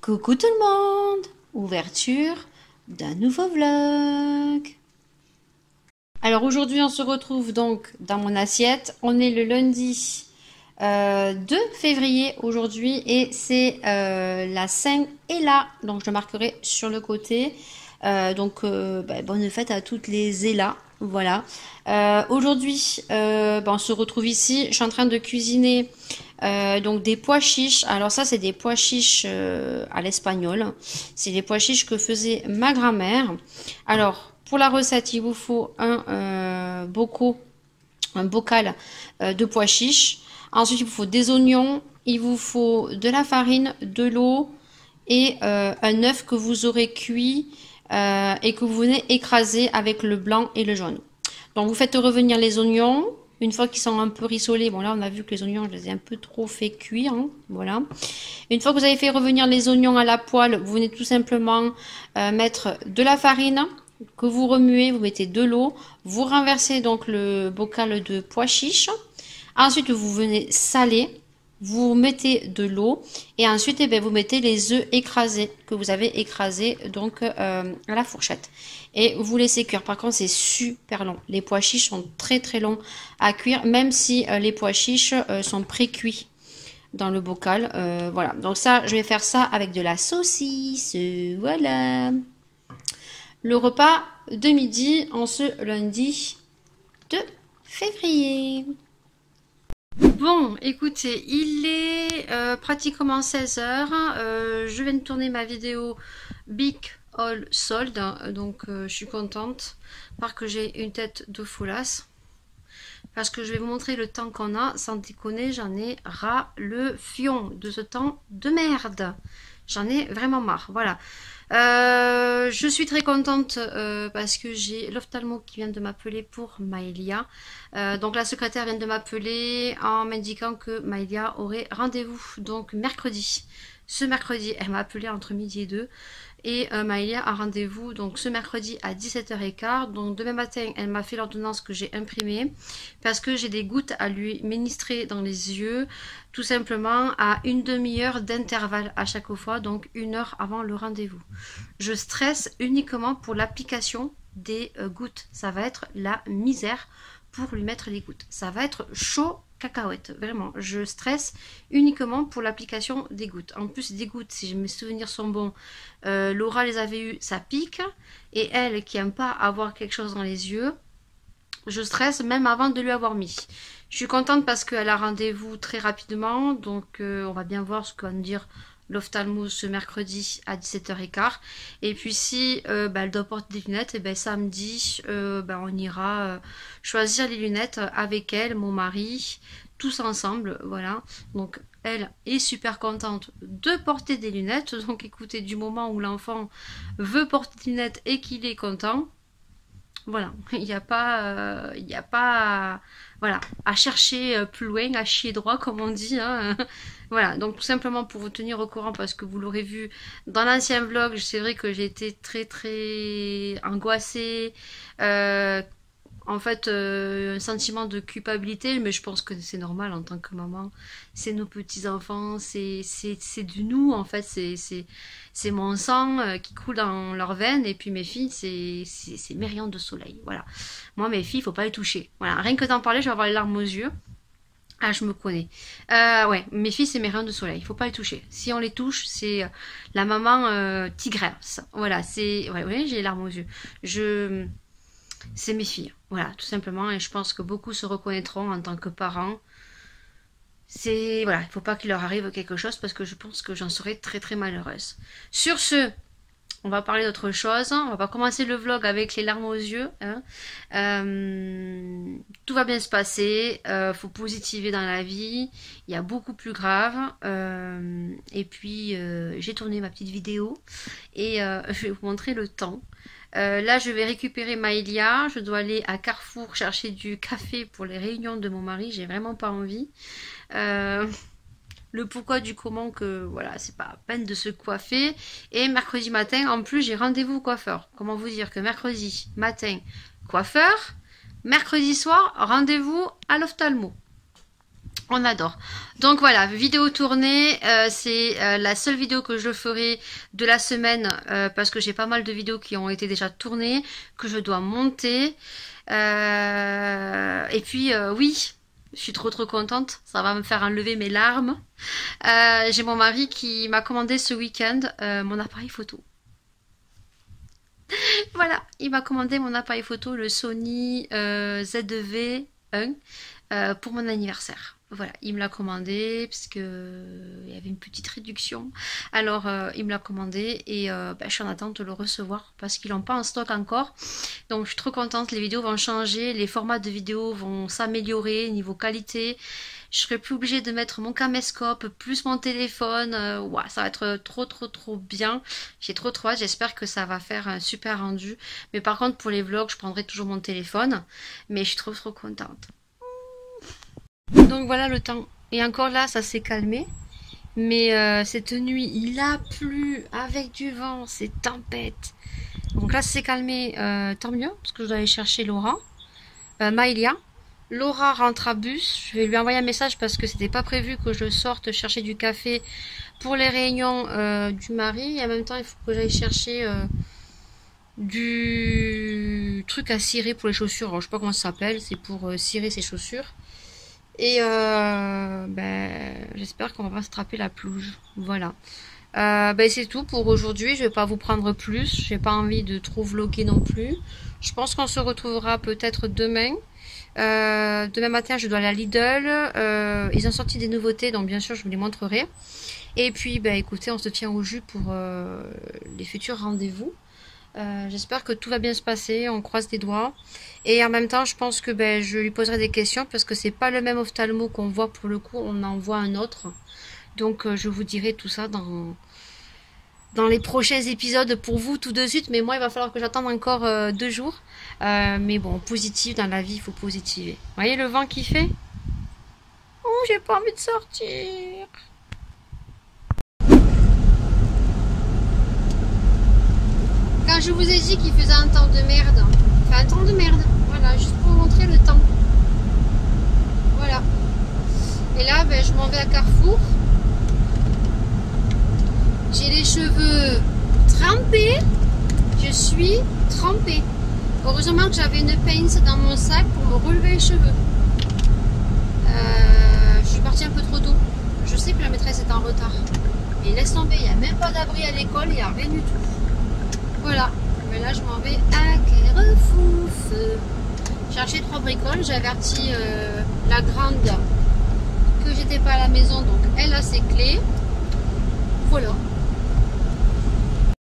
Coucou tout le monde! Ouverture d'un nouveau vlog. Alors aujourd'hui on se retrouve donc dans mon assiette. On est le lundi 2 février aujourd'hui et c'est la Saint Ella. Donc je le marquerai sur le côté. Bonne fête à toutes les Ella. Voilà. Aujourd'hui on se retrouve ici. Je suis en train de cuisiner donc des pois chiches. Alors ça c'est des pois chiches à l'espagnol. C'est des pois chiches que faisait ma grand-mère. Alors pour la recette il vous faut un bocal de pois chiches. Ensuite il vous faut des oignons, il vous faut de la farine, de l'eau et un œuf que vous aurez cuit et que vous venez écraser avec le blanc et le jaune. Donc vous faites revenir les oignons. Une fois qu'ils sont un peu rissolés, bon là on a vu que les oignons je les ai un peu trop fait cuire, hein, voilà. Une fois que vous avez fait revenir les oignons à la poêle, vous venez tout simplement mettre de la farine que vous remuez, vous mettez de l'eau, vous renversez donc le bocal de pois chiches. Ensuite vous venez saler, vous mettez de l'eau et ensuite vous mettez les œufs écrasés que vous avez écrasés donc à la fourchette. Et vous laissez cuire. Par contre c'est super long. Les pois chiches sont très très longs à cuire, même si les pois chiches sont pré-cuits dans le bocal. Voilà, donc ça je vais faire ça avec de la saucisse. Voilà. Le repas de midi en ce lundi 2 février. Bon, écoutez, il est pratiquement 16h. Je viens de tourner ma vidéo Big Haul Sold. Donc, je suis contente. Parce que j'ai une tête de foulasse. Parce que je vais vous montrer le temps qu'on a. Sans déconner, j'en ai ras le fion de ce temps de merde. J'en ai vraiment marre. Voilà. Je suis très contente parce que j'ai l'ophtalmo qui vient de m'appeler pour Maëlia. Donc la secrétaire vient de m'appeler en m'indiquant que Maëlia aurait rendez-vous donc mercredi. Ce mercredi, elle m'a appelé entre midi et 2. Et Maëlia a rendez-vous donc ce mercredi à 17h15. Donc demain matin, elle m'a fait l'ordonnance que j'ai imprimée parce que j'ai des gouttes à lui ministrer dans les yeux, tout simplement à une demi-heure d'intervalle à chaque fois, donc 1 heure avant le rendez-vous. Je stresse uniquement pour l'application des gouttes. Ça va être la misère pour lui mettre les gouttes. Ça va être chaud cacahuète, vraiment. Je stresse uniquement pour l'application des gouttes. En plus, des gouttes, si mes souvenirs sont bons, Laura les avait eues, ça pique. Et elle, qui aime pas avoir quelque chose dans les yeux, je stresse même avant de lui avoir mis. Je suis contente parce qu'elle a rendez-vous très rapidement. Donc, on va bien voir ce que va nous dire l'ophtalmo ce mercredi à 17h15. Et puis si elle doit porter des lunettes, et samedi on ira choisir les lunettes avec elle, mon mari, tous ensemble, voilà. Donc elle est super contente de porter des lunettes. Donc écoutez, du moment où l'enfant veut porter des lunettes et qu'il est content, voilà, il n'y a pas, voilà, à chercher plus loin, à chier droit comme on dit, hein. Voilà, donc tout simplement pour vous tenir au courant parce que vous l'aurez vu dans l'ancien vlog, c'est vrai que j'ai été très très angoissée, en fait un sentiment de culpabilité, mais je pense que c'est normal en tant que maman, c'est nos petits enfants, c'est de nous en fait, c'est mon sang qui coule dans leurs veines, et puis mes filles c'est mes rayons de soleil, voilà. Moi mes filles, il faut pas les toucher, voilà, rien que d'en parler je vais avoir les larmes aux yeux. Ah, je me connais. Ouais, mes filles, c'est mes rayons de soleil. Il faut pas les toucher. Si on les touche, c'est la maman tigresse. Voilà, c'est... Ouais, j'ai les larmes aux yeux. C'est mes filles. Voilà, tout simplement. Et je pense que beaucoup se reconnaîtront en tant que parents. C'est... Voilà, il faut pas qu'il leur arrive quelque chose parce que je pense que j'en serais très très malheureuse. Sur ce... On va parler d'autre chose. On va pas commencer le vlog avec les larmes aux yeux, hein. Tout va bien se passer. Faut positiver dans la vie. Il y a beaucoup plus grave. Et puis j'ai tourné ma petite vidéo et je vais vous montrer le temps. Là, je vais récupérer Maëlia. Je dois aller à Carrefour chercher du café pour les réunions de mon mari. J'ai vraiment pas envie. Le pourquoi du comment que voilà, c'est pas à peine de se coiffer. Et mercredi matin, en plus, j'ai rendez-vous au coiffeur. Comment vous dire que mercredi matin, coiffeur, mercredi soir, rendez-vous à l'ophtalmo. On adore. Donc voilà, vidéo tournée, c'est la seule vidéo que je ferai de la semaine parce que j'ai pas mal de vidéos qui ont été déjà tournées, que je dois monter. Et puis oui, je suis trop contente, ça va me faire enlever mes larmes. J'ai mon mari qui m'a commandé ce week-end mon appareil photo. Voilà, il m'a commandé mon appareil photo, le Sony ZV-1 pour mon anniversaire. Voilà, il me l'a commandé parce que il y avait une petite réduction. Alors, il me l'a commandé et je suis en attente de le recevoir parce qu'ils l'ont pas en stock encore. Donc, je suis trop contente. Les vidéos vont changer, les formats de vidéos vont s'améliorer niveau qualité. Je serai plus obligée de mettre mon caméscope plus mon téléphone. Ouais, ça va être trop bien. J'ai trop hâte. J'espère que ça va faire un super rendu. Mais par contre, pour les vlogs, je prendrai toujours mon téléphone. Mais je suis trop contente. Donc voilà le temps. Et encore là, ça s'est calmé. Mais cette nuit, il a plu avec du vent, c'est tempête. Donc là, c'est calmé, tant mieux, parce que je dois aller chercher Laura. Maëlia. Laura rentre à bus. Je vais lui envoyer un message parce que c'était pas prévu que je sorte chercher du café pour les réunions du mari. Et en même temps, il faut que j'aille chercher du truc à cirer pour les chaussures. Alors, je sais pas comment ça s'appelle, c'est pour cirer ses chaussures. Et j'espère qu'on va pas se trapper la pelouse. Voilà. C'est tout pour aujourd'hui. Je vais pas vous prendre plus. J'ai pas envie de trop vlogger non plus. Je pense qu'on se retrouvera peut-être demain. Demain matin, je dois aller à Lidl. Ils ont sorti des nouveautés, donc bien sûr, je vous les montrerai. Et puis, écoutez, on se tient au jus pour les futurs rendez-vous. J'espère que tout va bien se passer, on croise les doigts. Et en même temps, je pense que je lui poserai des questions parce que c'est pas le même ophtalmo qu'on voit pour le coup, on en voit un autre. Donc je vous dirai tout ça dans les prochains épisodes pour vous tout de suite. Mais moi, il va falloir que j'attende encore 2 jours. Mais bon, positif dans la vie, il faut positiver. Vous voyez le vent qui fait? Oh, j'ai pas envie de sortir. Quand je vous ai dit qu'il faisait un temps de merde, enfin un temps de merde, voilà, juste pour vous montrer le temps. Voilà. Et là, je m'en vais à Carrefour. J'ai les cheveux trempés. Je suis trempée. Heureusement que j'avais une pince dans mon sac pour me relever les cheveux. Je suis partie un peu trop tôt. Je sais que la maîtresse est en retard. Mais laisse tomber, il n'y a même pas d'abri à l'école, il n'y a rien du tout. Voilà, mais là je m'en vais à Carrefour. J'ai acheté 3 bricoles, j'ai averti la grande que j'étais pas à la maison, donc elle a ses clés. Voilà.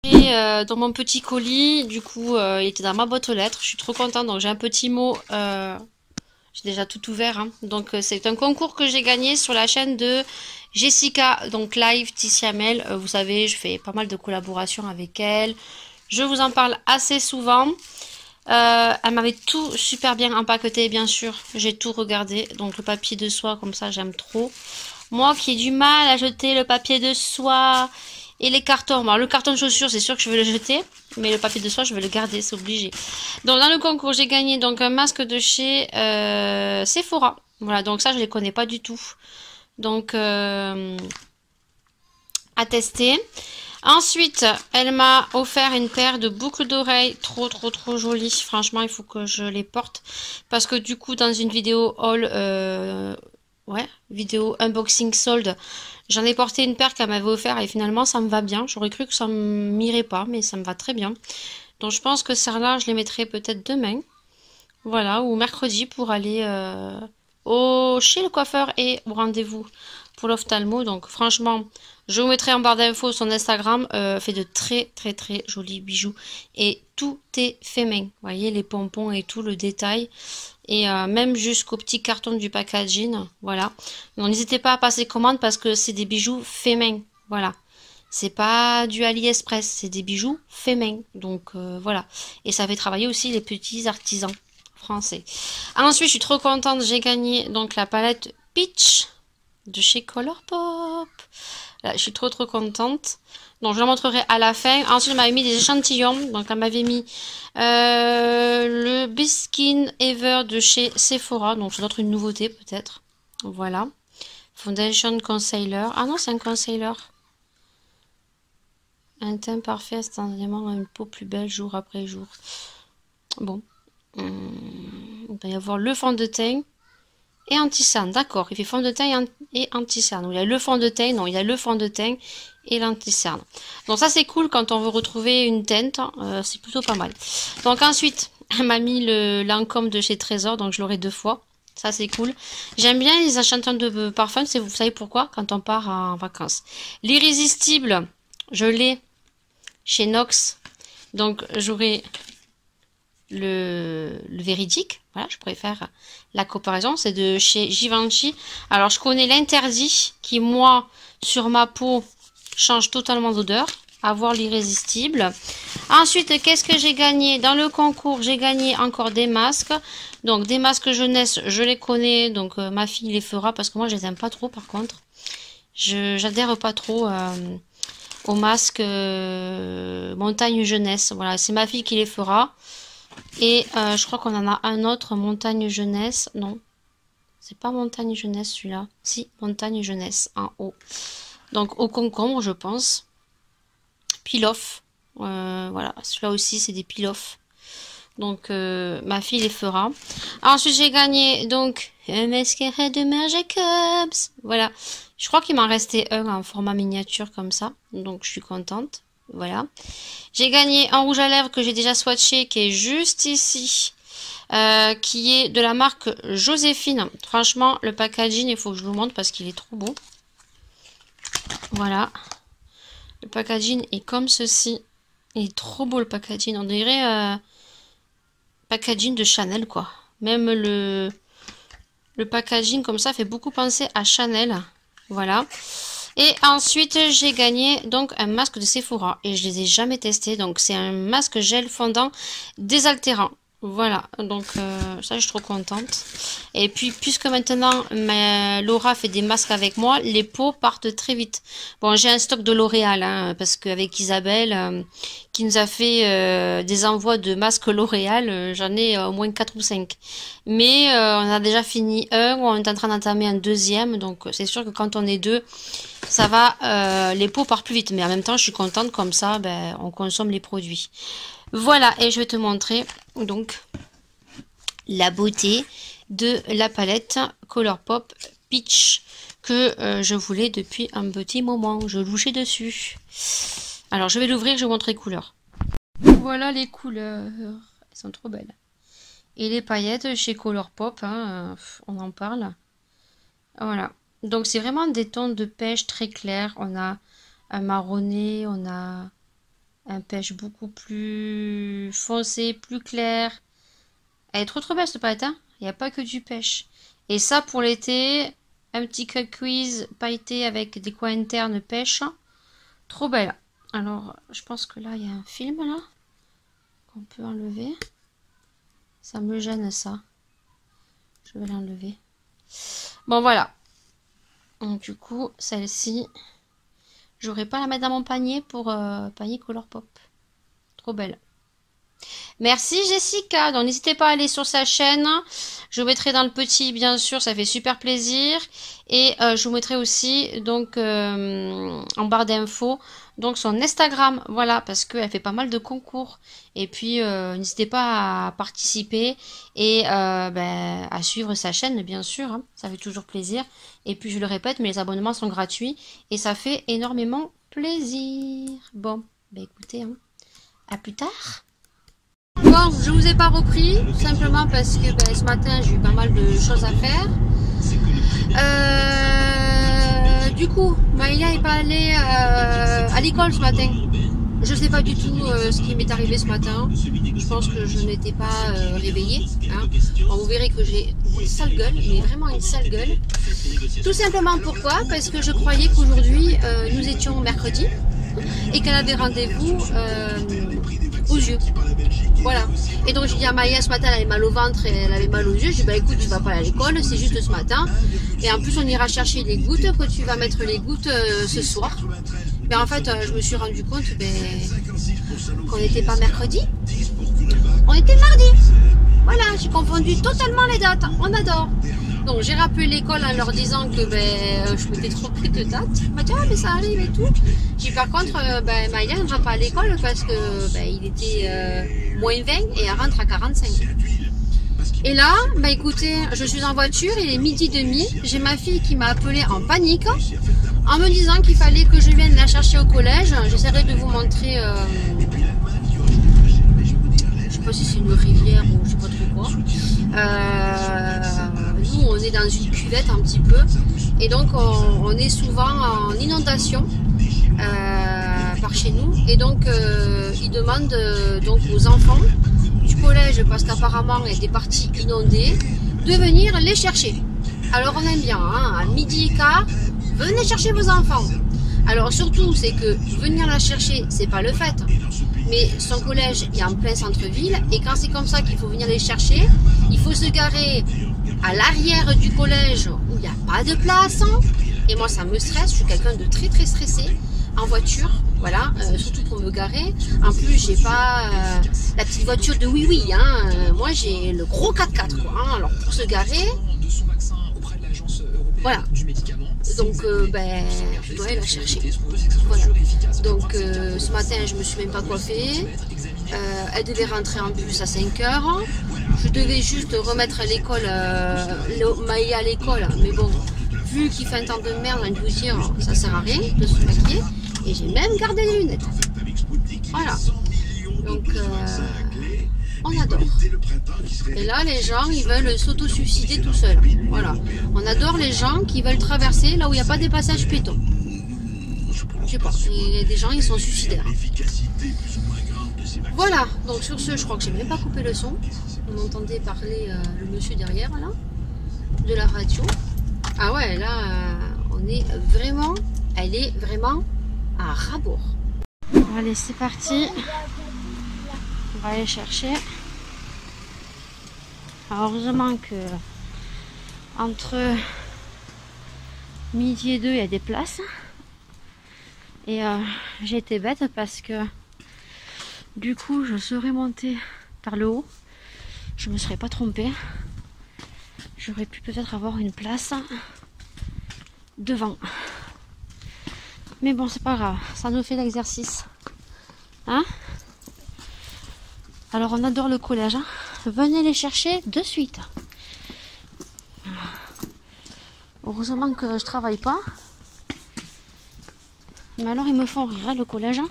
Et dans mon petit colis, du coup, il était dans ma boîte aux lettres. Je suis trop contente, donc j'ai un petit mot. J'ai déjà tout ouvert. Hein. Donc c'est un concours que j'ai gagné sur la chaîne de Jessica, donc Live Ticiamel. Vous savez, je fais pas mal de collaborations avec elle. Je vous en parle assez souvent. Elle m'avait tout super bien empaqueté, bien sûr. J'ai tout regardé. Donc le papier de soie, comme ça, j'aime trop. Moi qui ai du mal à jeter le papier de soie et les cartons. Bon, le carton de chaussures, c'est sûr que je vais le jeter. Mais le papier de soie, je vais le garder, c'est obligé. Donc dans le concours, j'ai gagné donc un masque de chez Sephora. Voilà, donc ça, je les connais pas du tout. Donc, à tester. Ensuite, elle m'a offert une paire de boucles d'oreilles trop jolies. Franchement, il faut que je les porte. Parce que du coup, dans une vidéo haul, vidéo unboxing solde, j'en ai porté une paire qu'elle m'avait offert et finalement, ça me va bien. J'aurais cru que ça m'irait pas, mais ça me va très bien. Donc, je pense que celles-là, je les mettrai peut-être demain. Voilà, ou mercredi pour aller chez le coiffeur et au rendez-vous pour l'ophtalmo. Donc franchement, je vous mettrai en barre d'infos son Instagram. Fait de très jolis bijoux. Et tout est fait main. Vous voyez, les pompons et tout, le détail. Et même jusqu'au petit carton du packaging. Voilà. Donc n'hésitez pas à passer commande parce que c'est des bijoux fait main. Voilà. C'est pas du AliExpress, c'est des bijoux fait main. Donc voilà. Et ça fait travailler aussi les petits artisans français. Ensuite, je suis trop contente. J'ai gagné donc la palette Peach de chez Colourpop. Là, je suis trop contente. Donc je la montrerai à la fin. Ensuite, elle m'avait mis des échantillons. Donc elle m'avait mis le Biskin Ever de chez Sephora. Donc ça doit être une nouveauté peut-être. Voilà. Foundation Concealer. Ah non, c'est un concealer. Un teint parfait instantanément, une peau plus belle jour après jour. Bon. Il va y avoir le fond de teint et anti-cerne. D'accord, il fait fond de teint et anti-cerne. Il y a le fond de teint, non, il y a le fond de teint et l'anti-cerne. Donc ça c'est cool quand on veut retrouver une teinte, c'est plutôt pas mal. Donc ensuite, elle m'a mis le Lancôme de chez Trésor, donc je l'aurai 2 fois. Ça c'est cool. J'aime bien les échantillons de parfum, vous savez pourquoi? Quand on part en vacances. L'Irrésistible, je l'ai chez Nox. Donc j'aurai le véridique. Voilà, je pourrais faire la comparaison. C'est de chez Givenchy. Alors je connais l'interdit qui, moi, sur ma peau, change totalement d'odeur. Avoir l'Irrésistible. Ensuite, qu'est-ce que j'ai gagné? Dans le concours, j'ai gagné encore des masques. Donc, des masques jeunesse, je les connais. Donc, ma fille les fera parce que moi, je les aime pas trop, par contre. J'adhère pas trop aux masques montagne jeunesse. Voilà, c'est ma fille qui les fera. Et je crois qu'on en a un autre, montagne jeunesse. Non, c'est pas montagne jeunesse celui-là. Si, montagne jeunesse, en haut. Donc, au concombre, je pense. Peel-off. Voilà, celui-là aussi, c'est des peel-off. Donc, ma fille les fera. Ensuite, j'ai gagné, donc, un mascara de Merk Jacobs. Voilà. Je crois qu'il m'en restait un en format miniature comme ça. Donc, je suis contente. Voilà. J'ai gagné un rouge à lèvres que j'ai déjà swatché, qui est juste ici. Qui est de la marque Joséphine. Franchement, le packaging, il faut que je vous montre parce qu'il est trop beau. Voilà. Le packaging est comme ceci. Il est trop beau le packaging. On dirait packaging de Chanel quoi. Même le packaging comme ça fait beaucoup penser à Chanel. Voilà. Et ensuite j'ai gagné donc un masque de Sephora. Et je les ai jamais testés. Donc c'est un masque gel fondant désaltérant. Voilà, donc ça je suis trop contente. Et puis puisque maintenant Laura fait des masques avec moi, les pots partent très vite. Bon, j'ai un stock de L'Oréal, hein, parce qu'avec Isabelle qui nous a fait des envois de masques L'Oréal, j'en ai au moins 4 ou 5. Mais on a déjà fini un, on est en train d'entamer un deuxième, donc c'est sûr que quand on est deux, ça va, les pots partent plus vite. Mais en même temps, je suis contente, comme ça, ben, on consomme les produits. Voilà, et je vais te montrer donc la beauté de la palette Colourpop Peach que je voulais depuis un petit moment. Je louchais dessus. Alors, je vais l'ouvrir, je vous montre les couleurs. Voilà les couleurs. Elles sont trop belles. Et les paillettes chez Colourpop, hein, on en parle. Voilà. Donc, c'est vraiment des tons de pêche très clairs. On a un marronné, on a un pêche beaucoup plus foncé, plus clair. Elle est trop belle cette palette, hein. Il n'y a pas que du pêche. Et ça pour l'été, un petit cut quiz pailleté avec des coins internes pêche. Trop belle. Alors, je pense que là, il y a un film là qu'on peut enlever. Ça me gêne ça. Je vais l'enlever. Bon, voilà. Donc, du coup, celle-ci, j'aurais pas à la mettre dans mon panier pour panier Colourpop. Trop belle. Merci Jessica. Donc n'hésitez pas à aller sur sa chaîne. Je vous mettrai dans le petit, bien sûr, ça fait super plaisir. Et je vous mettrai aussi donc en barre d'infos donc son Instagram. Voilà, parce qu'elle fait pas mal de concours. Et puis n'hésitez pas à participer et ben, à suivre sa chaîne, bien sûr. Hein, ça fait toujours plaisir. Et puis je le répète, mais les abonnements sont gratuits et ça fait énormément plaisir. Bon, ben écoutez, hein, à plus tard. Bon, je vous ai pas repris, simplement parce que ben, ce matin j'ai eu pas mal de choses à faire. Du coup, Maïla est pas allée à l'école ce matin. Je sais pas du tout ce qui m'est arrivé ce matin. Je pense que je n'étais pas réveillée. Hein. Bon, vous verrez que j'ai une sale gueule, mais vraiment une sale gueule. Tout simplement pourquoi? Parce que je croyais qu'aujourd'hui nous étions mercredi et qu'elle avait rendez-vous aux yeux. Voilà. Et donc j'ai dit à Maïa ce matin, elle avait mal au ventre et elle avait mal aux yeux. Je dis bah écoute, tu vas pas aller à l'école, c'est juste ce matin. Et en plus on ira chercher les gouttes, que tu vas mettre les gouttes ce soir. Mais en fait je me suis rendu compte qu'on n'était pas mercredi, on était mardi. Voilà, j'ai confondu totalement les dates. On adore. Donc j'ai rappelé l'école en leur disant que je m'étais trompée de date. Elle m'a dit ah mais ça arrive et tout. J'ai dit par contre Maïla ne va pas à l'école parce que il était moins 20 et elle rentre à 45. Et là, écoutez, je suis en voiture, il est 12h30, j'ai ma fille qui m'a appelée en panique en me disant qu'il fallait que je vienne la chercher au collège. J'essaierai de vous montrer, je sais pas si c'est une rivière ou je sais pas trop quoi. Nous, on est dans une cuvette un petit peu et donc on est souvent en inondation par chez nous et donc ils demandent donc aux enfants du collège, parce qu'apparemment il y a des parties inondées, de venir les chercher. Alors on aime bien, hein, à 12h15, venez chercher vos enfants. Alors surtout, c'est que venir la chercher, c'est pas le fait. Mais son collège est en plein centre-ville, et quand c'est comme ça qu'il faut venir les chercher, il faut se garer à l'arrière du collège où il n'y a pas de place. Et moi ça me stresse, je suis quelqu'un de très très stressé en voiture. Voilà, surtout pour me garer. En plus, j'ai pas la petite voiture de oui-oui. Hein. Moi, j'ai le gros 4x4. Quoi, hein. Alors, pour se garer, voilà. Donc, je dois aller la chercher. Voilà. Donc, ce matin, je me suis même pas coiffée. Elle devait rentrer en bus à 5 heures. Je devais juste remettre à l'école, Maïa à l'école. Mais bon, vu qu'il fait un temps de merde, je vais vous dire, ça sert à rien de se maquiller. Et j'ai même gardé les lunettes. Voilà. Donc, on adore. Et là, les gens, ils veulent s'auto-suicider tout seuls. Voilà. On adore les gens qui veulent traverser là où il n'y a pas des passages piétons. Je sais pas. Il y a des gens, ils sont suicidaires. Voilà. Donc, sur ce, je crois que j'ai même pas coupé le son. On entendait parler le monsieur derrière, là, de la radio. Ah ouais, là, on est vraiment... Elle est vraiment... à rabord. Allez, c'est parti. On va aller chercher. Alors, heureusement que entre midi et 2, il y a des places. Et j'ai été bête parce que du coup, je serais montée par le haut. Je me serais pas trompée. J'aurais pu peut-être avoir une place devant. Mais bon, c'est pas grave, ça nous fait l'exercice. Hein? Alors, on adore le collège. Hein? Venez les chercher de suite. Heureusement que je travaille pas. Mais alors, ils me font rire, hein, le collège. Hein?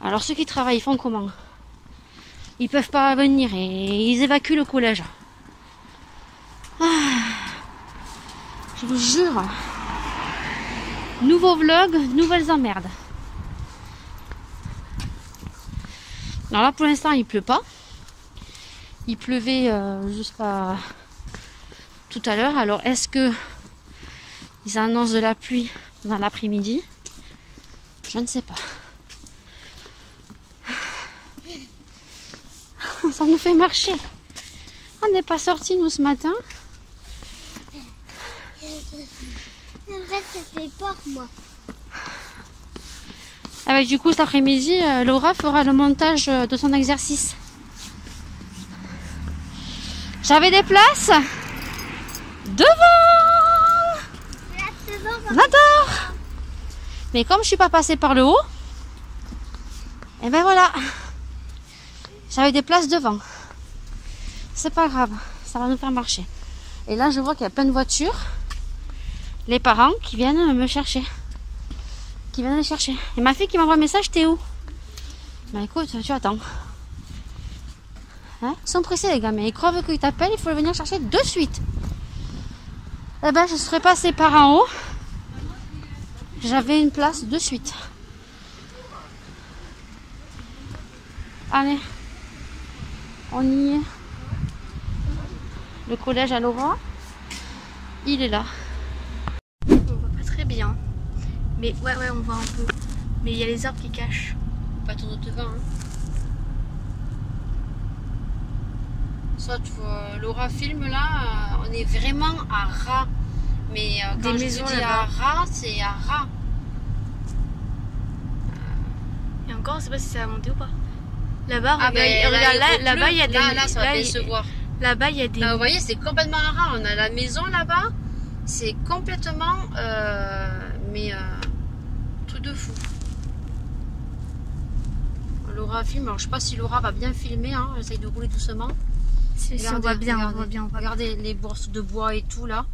Alors, ceux qui travaillent, ils font comment? Ils peuvent pas venir et ils évacuent le collège. Ah, je vous jure. Nouveau vlog, nouvelles emmerdes. Alors là pour l'instant il pleut pas. Il pleuvait jusqu'à tout à l'heure. Alors est-ce que ils annoncent de la pluie dans l'après-midi? Je ne sais pas. Ça nous fait marcher. On n'est pas sortis nous ce matin. En fait, ça fait peur, moi. Avec du coup, cet après-midi, Laura fera le montage de son exercice. J'avais des places devant. On adore. Mais comme je suis pas passée par le haut, et ben voilà. J'avais des places devant. C'est pas grave, ça va nous faire marcher. Et là, je vois qu'il y a plein de voitures. Les parents qui viennent me chercher. Qui viennent les chercher. Et ma fille qui m'envoie un message, t'es où? Bah écoute, tu attends. Hein? Ils sont pressés les gars, mais ils croient qu'ils t'appellent, il faut venir chercher de suite. Eh ben je serais passée par en haut. J'avais une place de suite. Allez. On y est. Le collège à Laura. Il est là. On voit pas très bien. Mais ouais, on voit un peu. Mais il y a les arbres qui cachent. Pas tourner devant. Hein. Soit Laura filme là, on est vraiment à ras. Mais quand des je maisons te dis à ras, c'est à ras. Et encore, on sait pas si ça va monter ou pas. Là-bas, Ah regarde, regarde là, là-bas, il y a des. Là, ça va bien se voir. Là-bas, il y a des... Vous voyez, c'est complètement rare. On a la maison là-bas. C'est complètement... truc de fou. Laura filme. Alors, je sais pas si Laura va bien filmer. Hein. J'essaye de rouler doucement. on voit bien, on voit bien. Regardez les bourses de bois et tout là.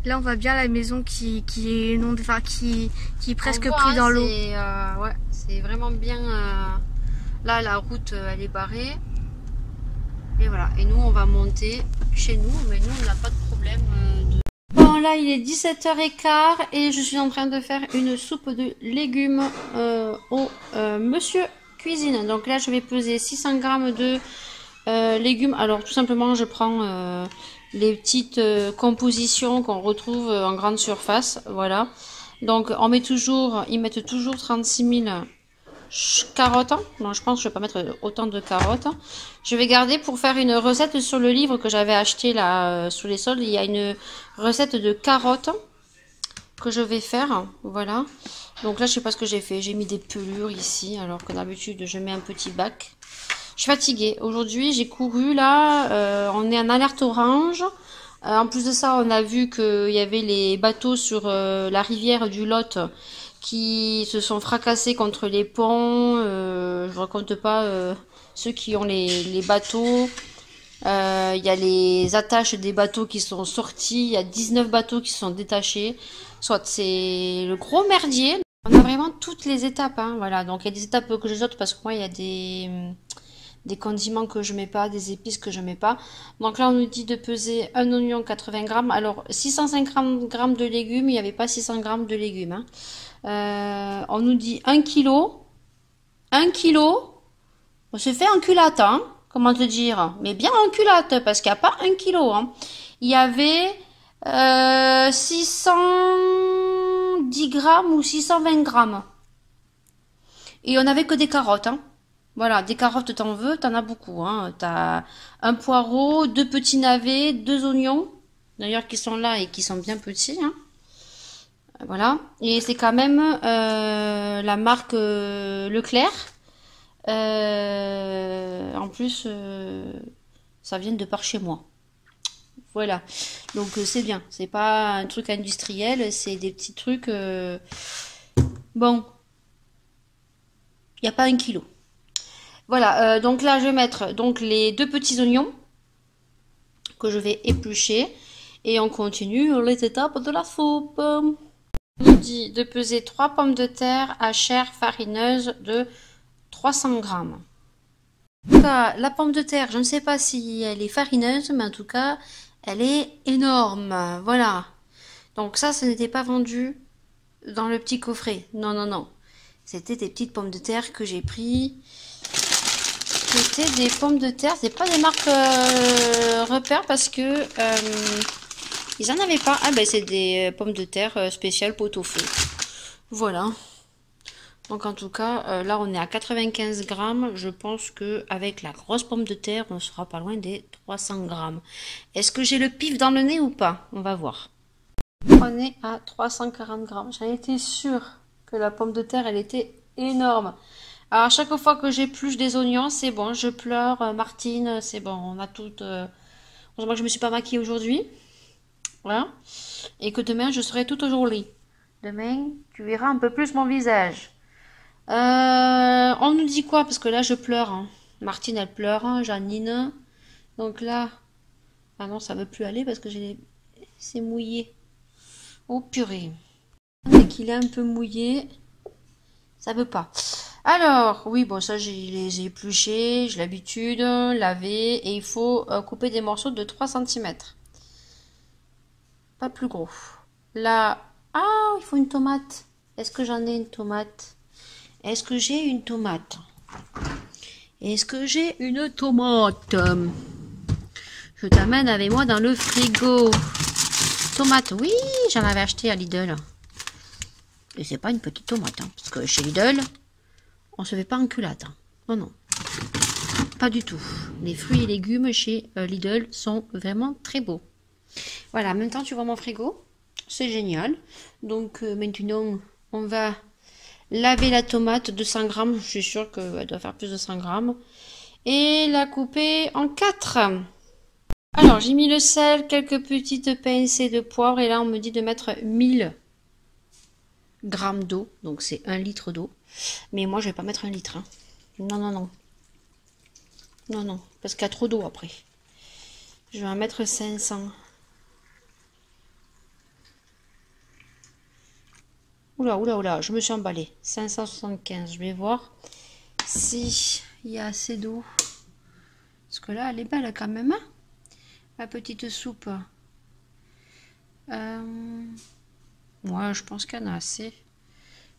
Là, on voit bien la maison qui est inondée, enfin qui est presque voit, pris dans l'eau. Ouais, c'est vraiment bien. Là, la route, elle est barrée. Et voilà. Et nous, on va monter chez nous. Mais nous, on n'a pas de problème. Bon, là, il est 17h15 et je suis en train de faire une soupe de légumes au monsieur cuisine. Donc là, je vais peser 600 grammes de légumes. Alors, tout simplement, je prends les petites compositions qu'on retrouve en grande surface. Voilà. Donc, ils mettent toujours 36 000 carottes. Non, je pense que je vais pas mettre autant de carottes. Je vais garder pour faire une recette sur le livre que j'avais acheté là sous les soldes. Il y a une recette de carottes que je vais faire. Voilà. Donc là, je sais pas ce que j'ai fait. J'ai mis des pelures ici, alors que d'habitude, je mets un petit bac. Je suis fatiguée. Aujourd'hui, j'ai couru là. On est en alerte orange. En plus de ça, on a vu qu'il y avait les bateaux sur la rivière du Lot qui se sont fracassés contre les ponts. Je vous raconte pas ceux qui ont les bateaux. Il y a les attaches des bateaux qui sont sorties. Il y a 19 bateaux qui se sont détachés. Soit c'est le gros merdier. On a vraiment toutes les étapes. Hein, voilà. Donc il y a des étapes que je saute parce que moi il y a des condiments que je mets pas, des épices que je mets pas. Donc là on nous dit de peser un oignon 80 grammes. Alors 650 grammes de légumes, il n'y avait pas 600 grammes de légumes. Hein. On nous dit 1 kilo. 1 kilo. On se fait enculate, hein. Comment te dire? Mais bien enculate, parce qu'il n'y a pas 1 kilo. Hein. Il y avait 610 grammes ou 620 grammes. Et on n'avait que des carottes. Hein. Voilà, des carottes, t'en veux, t'en as beaucoup. Hein. T'as un poireau, 2 petits navets, 2 oignons. D'ailleurs, qui sont là et qui sont bien petits. Hein. Voilà. Et c'est quand même la marque Leclerc. En plus, ça vient de par chez moi. Voilà. Donc c'est bien. C'est pas un truc industriel, c'est des petits trucs. Bon, il n'y a pas 1 kilo. Voilà. Donc là, je vais mettre donc les 2 petits oignons que je vais éplucher et on continue les étapes de la soupe. On nous dit de peser 3 pommes de terre à chair farineuse de 300 grammes. En tout cas, la pomme de terre, je ne sais pas si elle est farineuse, mais en tout cas, elle est énorme. Voilà. Donc ça n'était pas vendu dans le petit coffret. Non, non, non. C'était des petites pommes de terre que j'ai pris. C'était des pommes de terre. C'est pas des marques repères parce que ils en avaient pas. Ah ben c'est des pommes de terre spéciales pot-au-feu. Voilà. Donc en tout cas, là on est à 95 grammes. Je pense que avec la grosse pomme de terre, on sera pas loin des 300 grammes. Est-ce que j'ai le pif dans le nez ou pas? On va voir. On est à 340 grammes. J'en étais sûre que la pomme de terre, elle était énorme. Alors à chaque fois que j'épluche des oignons, c'est bon, je pleure. Martine, c'est bon, on a toutes... Heureusement que je me suis pas maquillée aujourd'hui. Voilà. Et que demain, je serai toute jolie. Demain, tu verras un peu plus mon visage. On nous dit quoi? Parce que là, je pleure. Hein. Martine, elle pleure. Hein, Janine. Donc là... Ah non, ça ne veut plus aller parce que c'est mouillé. Oh purée. Dès qu'il est un peu mouillé, ça veut pas. Alors, oui, bon, ça, je les ai épluchés. J'ai l'habitude, laver. Et il faut couper des morceaux de 3 cm. Pas plus gros. Là... Ah, il faut une tomate. Est-ce que j'en ai une tomate? Est-ce que j'ai une tomate? Est-ce que j'ai une tomate? Je t'amène avec moi dans le frigo. Tomate, oui, j'en avais acheté à Lidl. Et c'est pas une petite tomate, hein, parce que chez Lidl, on se fait pas enculade. Hein. Non, non. Pas du tout. Les fruits et légumes chez Lidl sont vraiment très beaux. Voilà, en même temps, tu vois mon frigo. C'est génial. Donc maintenant, on va laver la tomate de 100 grammes. Je suis sûre qu'elle doit faire plus de 100 grammes. Et la couper en 4. Alors, j'ai mis le sel, quelques petites pincées de poivre et là, on me dit de mettre 1000 grammes d'eau. Donc, c'est 1 litre d'eau. Mais moi, je vais pas mettre 1 litre. Hein. Non, non, non. Non, non, parce qu'il y a trop d'eau après. Je vais en mettre 500. Oula, oula, oula, je me suis emballée. 575, je vais voir si il y a assez d'eau. Parce que là, elle est belle quand même, hein, ma petite soupe. Ouais, je pense qu'il y en a assez.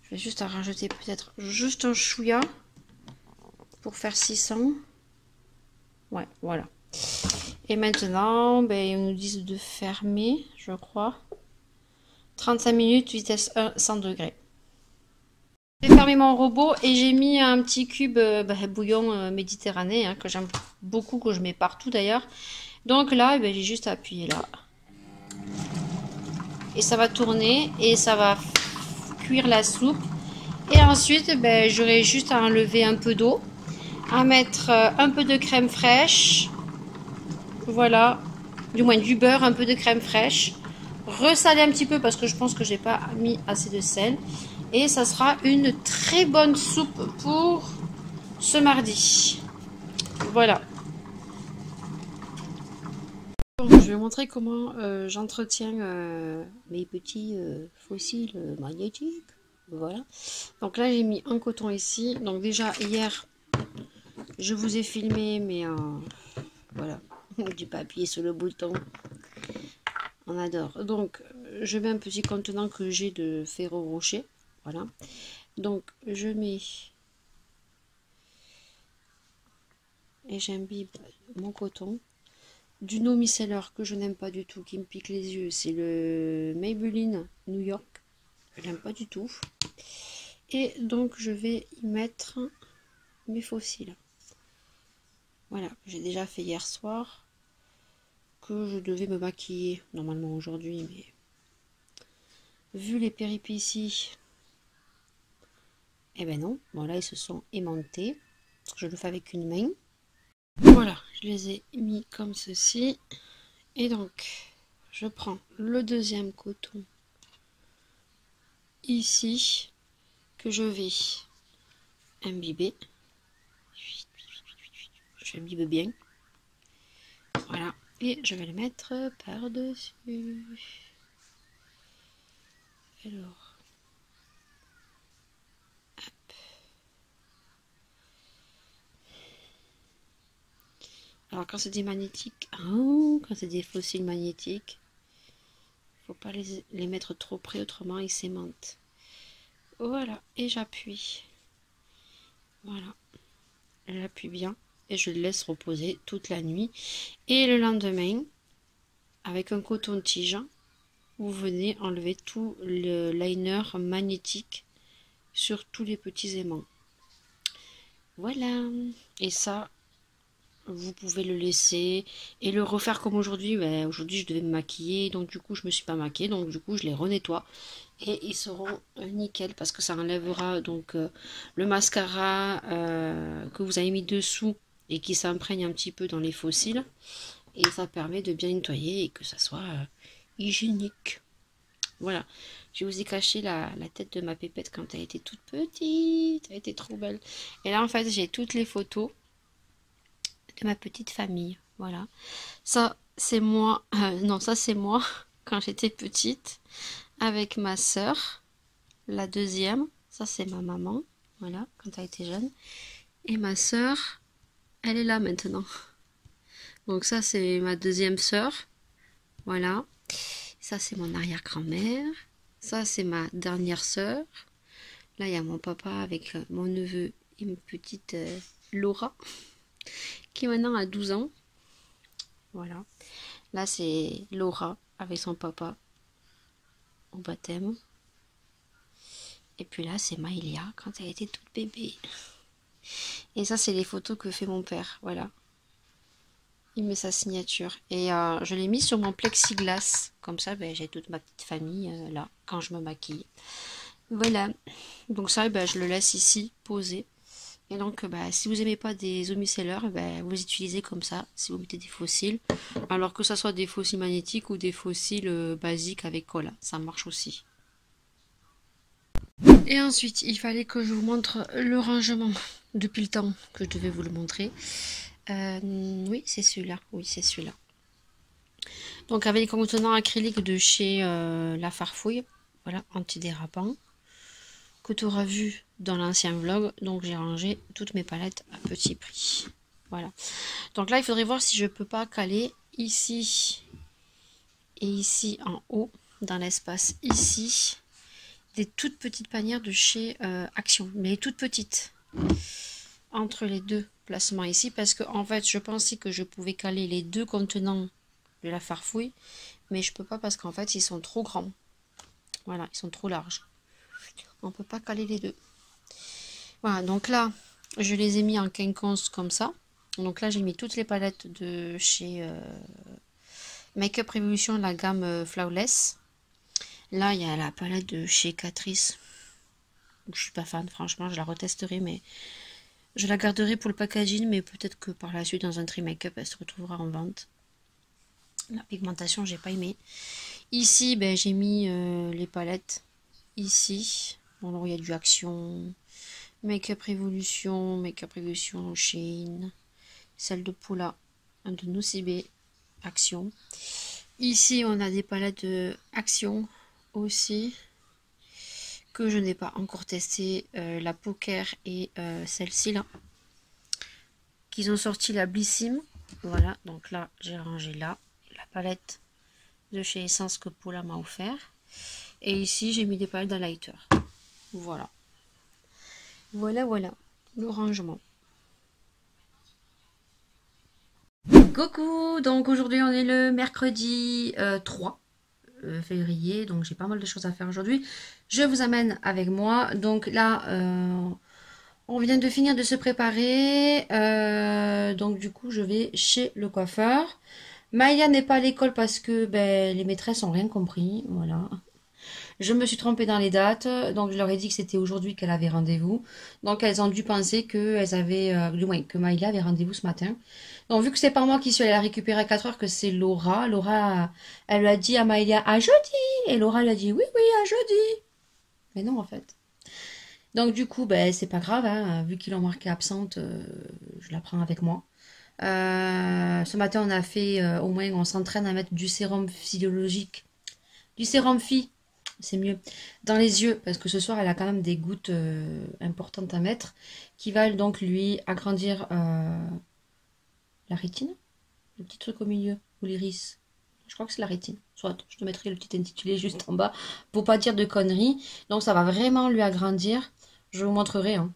Je vais juste en rajouter peut-être juste un chouïa pour faire 600. Ouais, voilà. Et maintenant, ben, ils nous disent de fermer, je crois. 35 minutes, vitesse 1, 100 degrés. J'ai fermé mon robot et j'ai mis un petit cube bouillon méditerranéen que j'aime beaucoup, que je mets partout d'ailleurs. Donc là, j'ai juste appuyé là. Et ça va tourner et ça va cuire la soupe. Et ensuite, j'aurai juste à enlever un peu d'eau, à mettre un peu de crème fraîche. Voilà, du moins du beurre, un peu de crème fraîche. Ressaler un petit peu parce que je pense que j'ai pas mis assez de sel. Et ça sera une très bonne soupe pour ce mardi. Voilà. Donc, je vais montrer comment j'entretiens mes petits fossiles magnétiques. Voilà. Donc là, j'ai mis un coton ici. Donc déjà, hier, je vous ai filmé, mais voilà. J'ai pas appuyé sur le bouton. On adore. Donc, je mets un petit contenant que j'ai de Ferrero Rocher. Voilà. Donc, je mets et j'imbibe mon coton. Du No Micellar que je n'aime pas du tout, qui me pique les yeux, c'est le Maybelline New York. Je n'aime pas du tout. Et donc, je vais y mettre mes fossiles. Voilà, j'ai déjà fait hier soir que je devais me maquiller normalement aujourd'hui, mais vu les péripéties, eh ben non. Bon là, ils se sont aimantés. Je le fais avec une main. Voilà, je les ai mis comme ceci. Et donc, je prends le deuxième coton ici que je vais imbiber. J'imbibe bien. Voilà. Et je vais le mettre par-dessus. Alors. Hop. Alors quand c'est des magnétiques, quand c'est des fossiles magnétiques, faut pas les mettre trop près, autrement ils s'aimantent. Voilà, et j'appuie. Voilà. J'appuie bien et je le laisse reposer toute la nuit. Et le lendemain, avec un coton-tige, vous venez enlever tout le liner magnétique sur tous les petits aimants. Voilà. Et ça, vous pouvez le laisser et le refaire comme aujourd'hui. Aujourd'hui, je devais me maquiller, donc du coup, je me suis pas maquillée, donc du coup, je les renettoie. Et ils seront nickel parce que ça enlèvera donc le mascara que vous avez mis dessous et qui s'imprègne un petit peu dans les fossiles. Et ça permet de bien nettoyer et que ça soit hygiénique. Voilà, je vous ai caché la tête de ma pépette quand elle était toute petite. Elle était trop belle. Et là, en fait, j'ai toutes les photos de ma petite famille. Voilà. Ça, c'est moi. Non, ça, c'est moi quand j'étais petite avec ma soeur. La deuxième, ça, c'est ma maman. Voilà, quand elle était jeune. Et ma soeur, elle est là maintenant. Donc ça, c'est ma deuxième soeur. Voilà. Ça, c'est mon arrière-grand-mère. Ça, c'est ma dernière sœur. Là, il y a mon papa avec mon neveu et une petite Laura, qui maintenant a 12 ans. Voilà. Là, c'est Laura avec son papa au baptême. Et puis là, c'est Maïlia quand elle était toute bébé. Et ça, c'est les photos que fait mon père. Voilà. Il met sa signature. Et je l'ai mis sur mon plexiglas. Comme ça, j'ai toute ma petite famille là, quand je me maquille. Voilà. Donc ça, je le laisse ici, posé. Et donc, si vous n'aimez pas des omicelleurs, vous les utilisez comme ça, si vous mettez des fossiles. Alors que ce soit des fossiles magnétiques ou des fossiles basiques avec colle, ça marche aussi. Et ensuite, il fallait que je vous montre le rangement depuis le temps que je devais vous le montrer. Oui, c'est celui-là. Oui, c'est celui-là. Donc, avec les contenants acryliques de chez La Farfouille, voilà, antidérapant, que tu auras vu dans l'ancien vlog. Donc, j'ai rangé toutes mes palettes à petit prix. Voilà. Donc là, il faudrait voir si je peux pas caler ici et ici en haut, dans l'espace ici, des toutes petites panières de chez Action, mais toutes petites, entre les deux placements ici, parce que en fait, je pensais que je pouvais caler les deux contenants de La Farfouille, mais je peux pas parce qu'en fait, ils sont trop grands. Voilà, ils sont trop larges. On peut pas caler les deux. Voilà, donc là, je les ai mis en quinconce comme ça. Donc là, j'ai mis toutes les palettes de chez Make Up Revolution, la gamme Flawless. Là, il y a la palette de chez Catrice. Je suis pas fan, franchement, je la retesterai, mais je la garderai pour le packaging, mais peut-être que par la suite, dans un tri make-up, elle se retrouvera en vente. La pigmentation, j'ai pas aimé. Ici, j'ai mis les palettes. Ici, bon, alors, il y a du Action, Make Up Revolution Shein, celle de Paula, de Nocibé, Action. Ici, on a des palettes de Action aussi, que je n'ai pas encore testé, la Poker et celle-ci là, qu'ils ont sorti la Blissim. Voilà, donc là, j'ai rangé là, la palette de chez Essence que Paula m'a offert. Et ici, j'ai mis des palettes d'highlighter. Voilà. Voilà, le rangement. Coucou, donc aujourd'hui on est le mercredi 3 février, donc j'ai pas mal de choses à faire aujourd'hui. Je vous amène avec moi, donc là on vient de finir de se préparer, donc du coup je vais chez le coiffeur. Maïlia n'est pas à l'école parce que les maîtresses ont rien compris, voilà. Je me suis trompée dans les dates, donc je leur ai dit que c'était aujourd'hui qu'elle avait rendez-vous. Donc elles ont dû penser qu'elles avaient, du moins que Maïlia avait rendez-vous ce matin. Donc vu que c'est pas moi qui suis allée la récupérer à 4 heures, que c'est Laura, elle lui a dit à Maïlia à jeudi. Et Laura lui a dit oui, à jeudi. Mais non en fait. Donc du coup, c'est pas grave, hein, vu qu'ils l'ont marqué absente, je la prends avec moi. Ce matin on a fait, au moins on s'entraîne à mettre du sérum physiologique, du sérum phi. C'est mieux dans les yeux parce que ce soir elle a quand même des gouttes importantes à mettre qui va donc lui agrandir la rétine, le petit truc au milieu ou l'iris, je crois que c'est la rétine, soit je te mettrai le petit intitulé juste en bas pour pas dire de conneries. Donc ça va vraiment lui agrandir, je vous montrerai hein.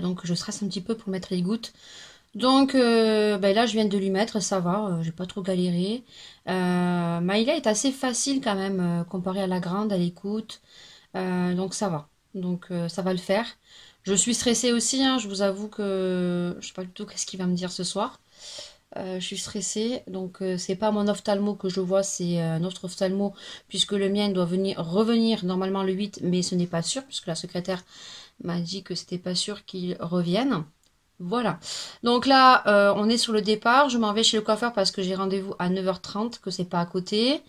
Donc je stresse un petit peu pour mettre les gouttes. Donc là je viens de lui mettre, ça va, j'ai pas trop galéré. Maïla est assez facile quand même comparé à la grande, elle écoute, donc ça va. Donc ça va le faire. Je suis stressée aussi, hein, je vous avoue que je sais pas du tout qu'est-ce qu'il va me dire ce soir. Je suis stressée, donc c'est pas mon ophtalmo que je vois, c'est un autre ophtalmo, puisque le mien doit revenir normalement le 8, mais ce n'est pas sûr, puisque la secrétaire m'a dit que c'était pas sûr qu'il revienne. Voilà, donc là on est sur le départ, je m'en vais chez le coiffeur parce que j'ai rendez-vous à 9h30, que c'est pas à côté.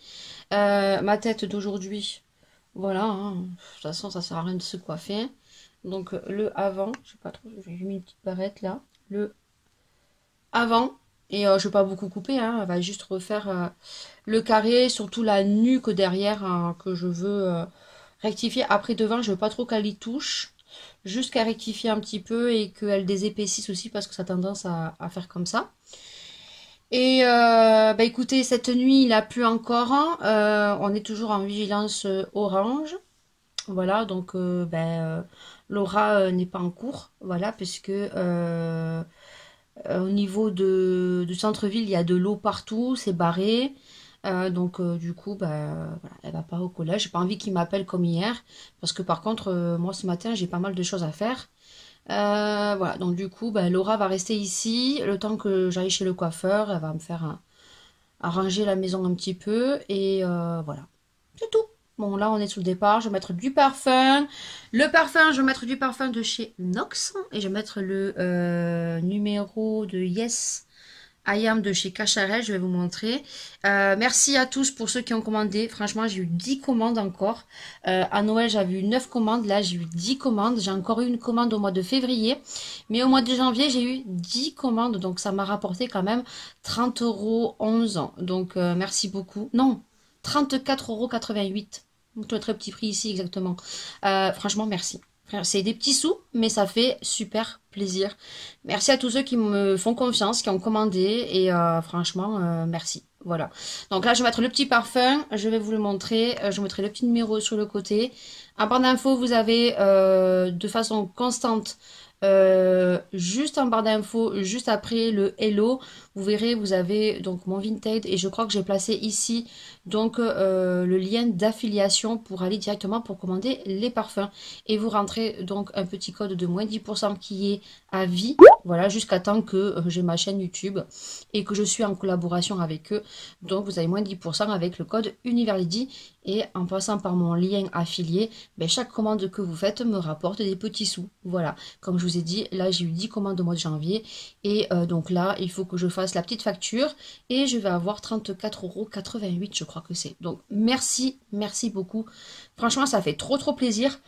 Ma tête d'aujourd'hui, voilà, hein, de toute façon ça sert à rien de se coiffer. Donc le avant, je sais pas trop, j'ai mis une petite barrette là, le avant, et je vais pas beaucoup couper, hein, elle va juste refaire le carré, surtout la nuque derrière hein, que je veux rectifier. Après devant, je veux pas trop qu'elle y touche. Juste qu'elle rectifie un petit peu et qu'elle désépaississe aussi parce que ça a tendance à faire comme ça. Et écoutez, cette nuit il a plu encore, hein. On est toujours en vigilance orange. Voilà, donc Laura n'est pas en cours, voilà, puisque au niveau du centre-ville il y a de l'eau partout, c'est barré. Donc du coup voilà, elle va pas au collège, j'ai pas envie qu'il m'appelle comme hier parce que par contre moi ce matin j'ai pas mal de choses à faire. Voilà, donc du coup Laura va rester ici le temps que j'aille chez le coiffeur, elle va me faire arranger la maison un petit peu et voilà, c'est tout. Bon, là, on est sous le départ. Je vais mettre du parfum. Le parfum, je vais mettre du parfum de chez Nox. Et je vais mettre le numéro de Yes I Am de chez Cacharel. Je vais vous montrer. Merci à tous pour ceux qui ont commandé. Franchement, j'ai eu 10 commandes encore. À Noël, j'avais eu 9 commandes. Là, j'ai eu 10 commandes. J'ai encore eu une commande au mois de février. Mais au mois de janvier, j'ai eu 10 commandes. Donc, ça m'a rapporté quand même 30 € 11 ans. Donc, merci beaucoup. Non, 34,88 €. Tout un très petit prix ici, exactement. Franchement, merci. C'est des petits sous, mais ça fait super plaisir. Merci à tous ceux qui me font confiance, qui ont commandé. Et franchement, merci. Voilà. Donc là, je vais mettre le petit parfum. Je vais vous le montrer. Je mettrai le petit numéro sur le côté. En barre d'infos, vous avez de façon constante, juste en barre d'infos, juste après le Hello, vous verrez, vous avez donc mon Vinted et je crois que j'ai placé ici donc le lien d'affiliation pour aller directement pour commander les parfums. Et vous rentrez donc un petit code de moins 10% qui est à vie, voilà, jusqu'à temps que j'ai ma chaîne YouTube et que je suis en collaboration avec eux. Donc vous avez moins 10% avec le code UniverLady et en passant par mon lien affilié, ben, chaque commande que vous faites me rapporte des petits sous. Voilà, comme je vous ai dit, là j'ai eu 10 commandes au mois de janvier et donc là il faut que je fasse la petite facture et je vais avoir 34,88 € je crois que c'est. Donc merci, merci beaucoup. Franchement ça fait trop plaisir.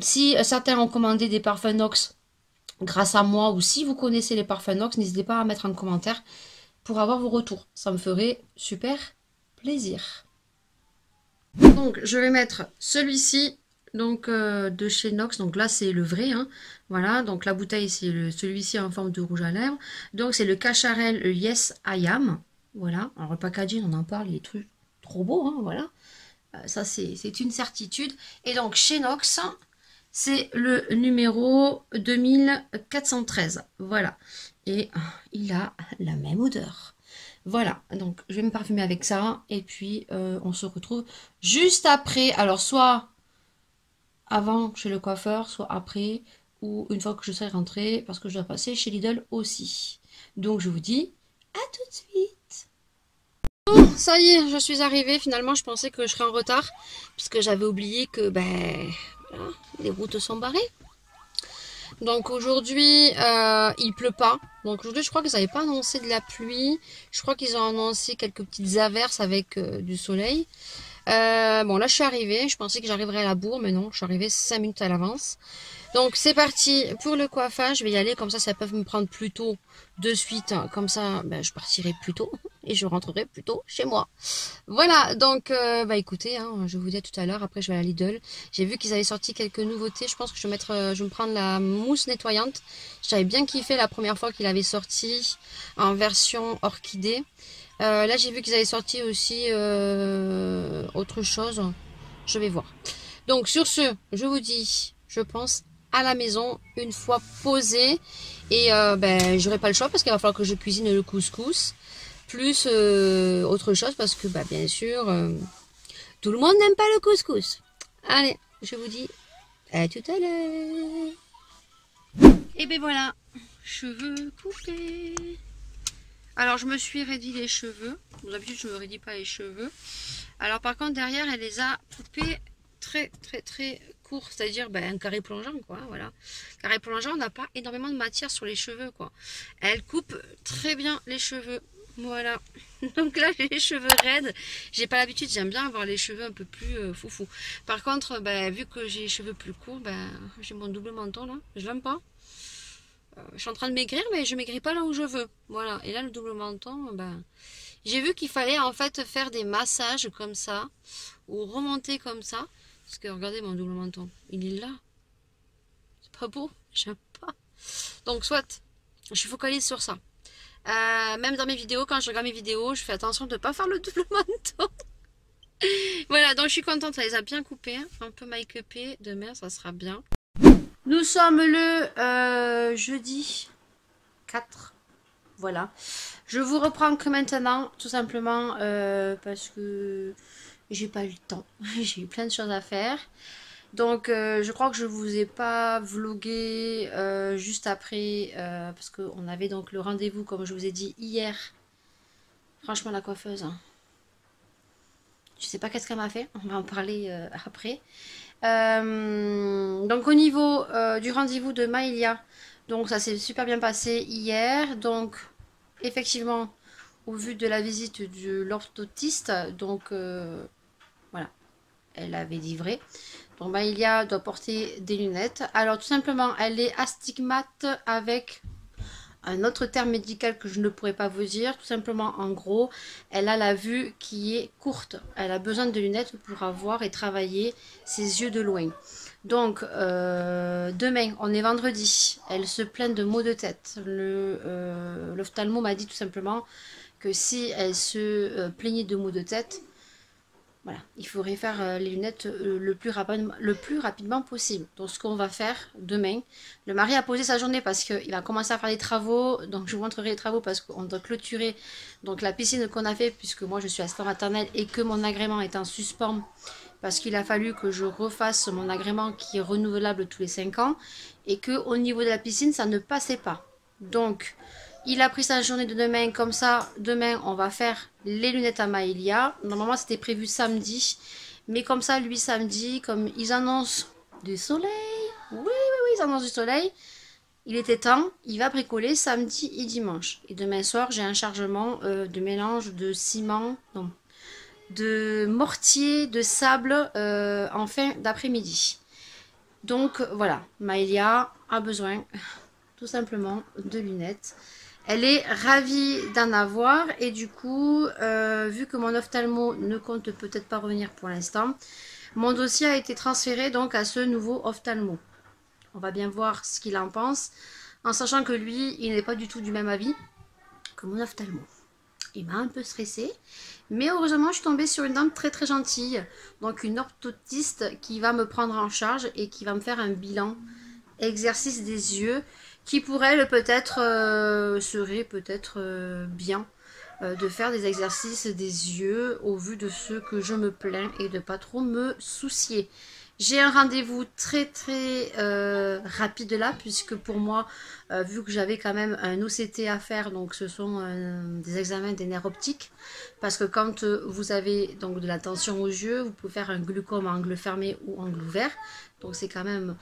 Si certains ont commandé des parfums Nox grâce à moi ou si vous connaissez les parfums Nox, n'hésitez pas à mettre en commentaire pour avoir vos retours. Ça me ferait super plaisir. Donc je vais mettre celui-ci donc de chez Nox. Donc là c'est le vrai, hein. Voilà, donc la bouteille c'est celui-ci en forme de rouge à lèvres. Donc c'est le Cacharel le Yes I Am. Voilà, alors le packaging on en parle, il est trop beau, hein, voilà. Ça c'est une certitude. Et donc chez Nox, c'est le numéro 2413. Voilà. Et il a la même odeur. Voilà, donc je vais me parfumer avec ça. Et puis on se retrouve juste après. Alors soit avant chez le coiffeur, soit après. Ou une fois que je serai rentrée. Parce que je dois passer chez Lidl aussi. Donc je vous dis à tout de suite. Bon, ça y est, je suis arrivée. Finalement, je pensais que je serais en retard. Puisque j'avais oublié que ben, voilà, les routes sont barrées. Donc aujourd'hui, il pleut pas. Donc aujourd'hui, je crois qu'ils n'avaient pas annoncé de la pluie. Je crois qu'ils ont annoncé quelques petites averses avec du soleil. Bon, là, je suis arrivée. Je pensais que j'arriverais à la bourre, mais non, je suis arrivée 5 minutes à l'avance. Donc c'est parti pour le coiffage. Je vais y aller, comme ça peuvent me prendre plus tôt de suite. Comme ça, ben, je partirai plus tôt et je rentrerai plus tôt chez moi. Voilà, donc bah écoutez, hein, je vous dis à tout à l'heure. Après, je vais à Lidl. J'ai vu qu'ils avaient sorti quelques nouveautés. Je pense que je vais mettre, je vais me prendre la mousse nettoyante. J'avais bien kiffé la première fois qu'il avait sorti en version orchidée. Là, j'ai vu qu'ils avaient sorti aussi autre chose. Je vais voir. Donc sur ce, je vous dis, je pense à la maison une fois posée et ben j'aurai pas le choix parce qu'il va falloir que je cuisine le couscous plus autre chose parce que bah bien sûr tout le monde n'aime pas le couscous. Allez, je vous dis à tout à l'heure. Et ben voilà, cheveux coupés. Alors je me suis raidi les cheveux. D'habitude je me raidis pas les cheveux. Alors par contre derrière elle les a coupés très court, c'est-à-dire ben, un carré plongeant quoi, voilà. Carré plongeant, on n'a pas énormément de matière sur les cheveux quoi. Elle coupe très bien les cheveux, voilà. Donc là j'ai les cheveux raides, j'ai pas l'habitude, j'aime bien avoir les cheveux un peu plus foufou. Par contre, ben, vu que j'ai les cheveux plus courts, ben, j'ai mon double menton là, je l'aime pas. Je suis en train de maigrir mais je maigris pas là où je veux, voilà. Et là le double menton, ben, j'ai vu qu'il fallait en fait faire des massages comme ça, ou remonter comme ça. Parce que regardez mon double menton, il est là. C'est pas beau, j'aime pas. Donc soit, je suis focalisée sur ça. Même dans mes vidéos, quand je regarde mes vidéos, je fais attention de ne pas faire le double menton. Voilà, donc je suis contente, elle les a bien coupés, un peu make-upé. Demain, ça sera bien. Nous sommes le jeudi 4. Voilà. Je vous reprends que maintenant, tout simplement parce que j'ai pas eu le temps. J'ai eu plein de choses à faire. Donc je crois que je vous ai pas vlogué juste après parce qu'on avait donc le rendez-vous comme je vous ai dit hier. Franchement la coiffeuse, hein. Je sais pas qu'est-ce qu'elle m'a fait. On va en parler après. Donc au niveau du rendez-vous de Maëlia, donc ça s'est super bien passé hier. Donc effectivement, au vu de la visite de l'orthotiste, donc voilà, elle avait dit vrai. Donc Maëlia doit porter des lunettes. Alors tout simplement, elle est astigmate avec un autre terme médical que je ne pourrais pas vous dire. Tout simplement, en gros, elle a la vue qui est courte. Elle a besoin de lunettes pour avoir et travailler ses yeux de loin. Donc, demain, on est vendredi. Elle se plaint de maux de tête. L'ophtalmo m'a dit tout simplement que si elle se plaignait de maux de tête, voilà, il faudrait faire les lunettes le plus rapidement possible. Donc ce qu'on va faire demain, le mari a posé sa journée parce qu'il va commencer à faire des travaux. Donc je vous montrerai les travaux parce qu'on doit clôturer donc la piscine qu'on a fait puisque moi je suis assistante maternelle et que mon agrément est en suspens parce qu'il a fallu que je refasse mon agrément qui est renouvelable tous les 5 ans et que au niveau de la piscine ça ne passait pas. Donc il a pris sa journée de demain, comme ça, demain, on va faire les lunettes à Maëlia. Normalement, c'était prévu samedi. Mais comme ça, lui, samedi, comme ils annoncent du soleil, oui, ils annoncent du soleil, il était temps, il va bricoler samedi et dimanche. Et demain soir, j'ai un chargement de mélange de ciment, non, de mortier, de sable en fin d'après-midi. Donc, voilà, Maëlia a besoin, tout simplement, de lunettes. Elle est ravie d'en avoir et du coup, vu que mon ophtalmo ne compte peut-être pas revenir pour l'instant, mon dossier a été transféré donc à ce nouveau ophtalmo. On va bien voir ce qu'il en pense, en sachant que lui, il n'est pas du tout du même avis que mon ophtalmo. Il m'a un peu stressée, mais heureusement, je suis tombée sur une dame très très gentille, donc une orthotiste qui va me prendre en charge et qui va me faire un bilan exercice des yeux qui pour elle peut-être serait peut-être bien de faire des exercices des yeux au vu de ce que je me plains et de pas trop me soucier. J'ai un rendez-vous très très rapide là puisque pour moi vu que j'avais quand même un OCT à faire, donc ce sont des examens des nerfs optiques parce que quand vous avez donc de la tension aux yeux, vous pouvez faire un glaucome à angle fermé ou angle ouvert, donc c'est quand même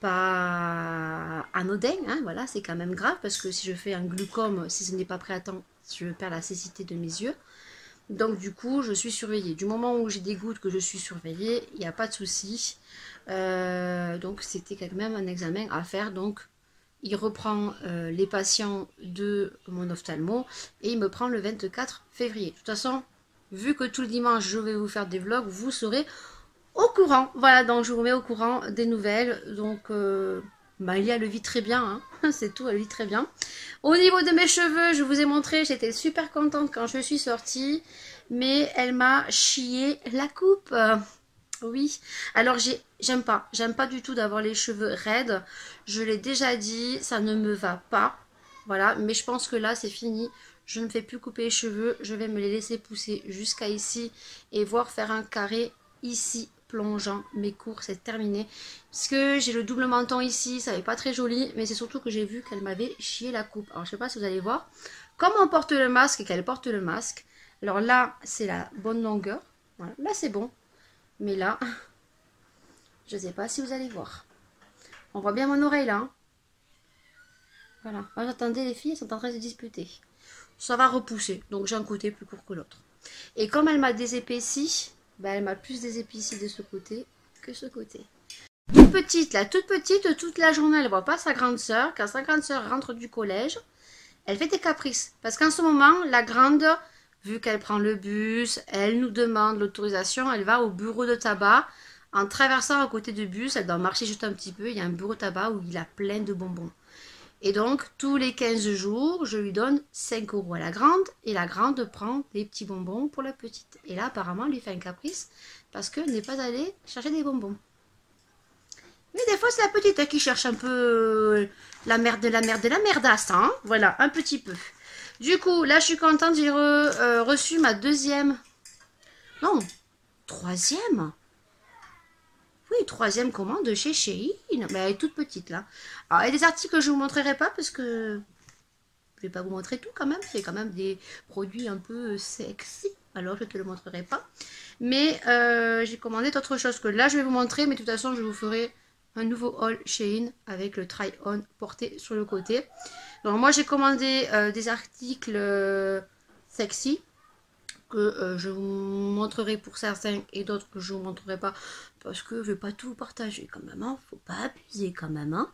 pas anodin, hein, voilà, c'est quand même grave parce que si je fais un glaucome, si ce n'est pas prêt à temps, je perds la cécité de mes yeux. Donc du coup, je suis surveillée. Du moment où j'ai des gouttes que je suis surveillée, il n'y a pas de souci. Donc c'était quand même un examen à faire. Donc il reprend les patients de mon ophtalmo et il me prend le 24 février. De toute façon, vu que tout le dimanche je vais vous faire des vlogs, vous saurez au courant. Voilà, donc je vous mets au courant des nouvelles. Donc Maëlia le vit très bien, hein. C'est tout, elle vit très bien. Au niveau de mes cheveux, je vous ai montré, j'étais super contente quand je suis sortie, mais elle m'a chié la coupe. Oui, alors j'aime pas du tout d'avoir les cheveux raides. Je l'ai déjà dit, ça ne me va pas. Voilà, mais je pense que là c'est fini. Je ne fais plus couper les cheveux, je vais me les laisser pousser jusqu'à ici et voir faire un carré ici plongeant. Mes cours c'est terminé parce que j'ai le double menton ici, ça n'est pas très joli, mais c'est surtout que j'ai vu qu'elle m'avait chié la coupe. Alors je sais pas si vous allez voir comme on porte le masque et qu'elle porte le masque. Alors là c'est la bonne longueur, voilà. Là c'est bon, mais là je sais pas si vous allez voir. On voit bien mon oreille là, hein. Voilà, moi j'attendais, les filles elles sont en train de se disputer. Ça va repousser, donc j'ai un côté plus court que l'autre. Et comme elle m'a désépaissi, ben elle m'a plus désépaissi de ce côté que ce côté. Toute petite, là, toute petite, toute la journée, elle ne voit pas sa grande soeur. Quand sa grande soeur rentre du collège, elle fait des caprices. Parce qu'en ce moment, la grande, vu qu'elle prend le bus, elle nous demande l'autorisation, elle va au bureau de tabac. En traversant à côté du bus, elle doit marcher juste un petit peu, il y a un bureau de tabac où il a plein de bonbons. Et donc, tous les 15 jours, je lui donne 5 € à la grande. Et la grande prend des petits bonbons pour la petite. Et là, apparemment, elle lui fait un caprice parce qu'elle n'est pas allée chercher des bonbons. Mais des fois, c'est la petite qui cherche un peu la merde, la merdasse. Hein, voilà, un petit peu. Du coup, là, je suis contente. J'ai reçu ma deuxième... Non, troisième. Oui, troisième commande de chez Shein. Mais elle est toute petite là. Alors, il y a des articles que je ne vous montrerai pas parce que vais pas vous montrer tout quand même, c'est quand même des produits un peu sexy, alors je te le montrerai pas. Mais j'ai commandé d'autres choses que là je vais vous montrer, mais de toute façon je vous ferai un nouveau haul Shein avec le try-on porté sur le côté. Donc moi j'ai commandé des articles sexy que je vous montrerai pour certains et d'autres que je vous montrerai pas parce que je vais pas tout partager quand même, hein. Faut pas abuser quand même, hein.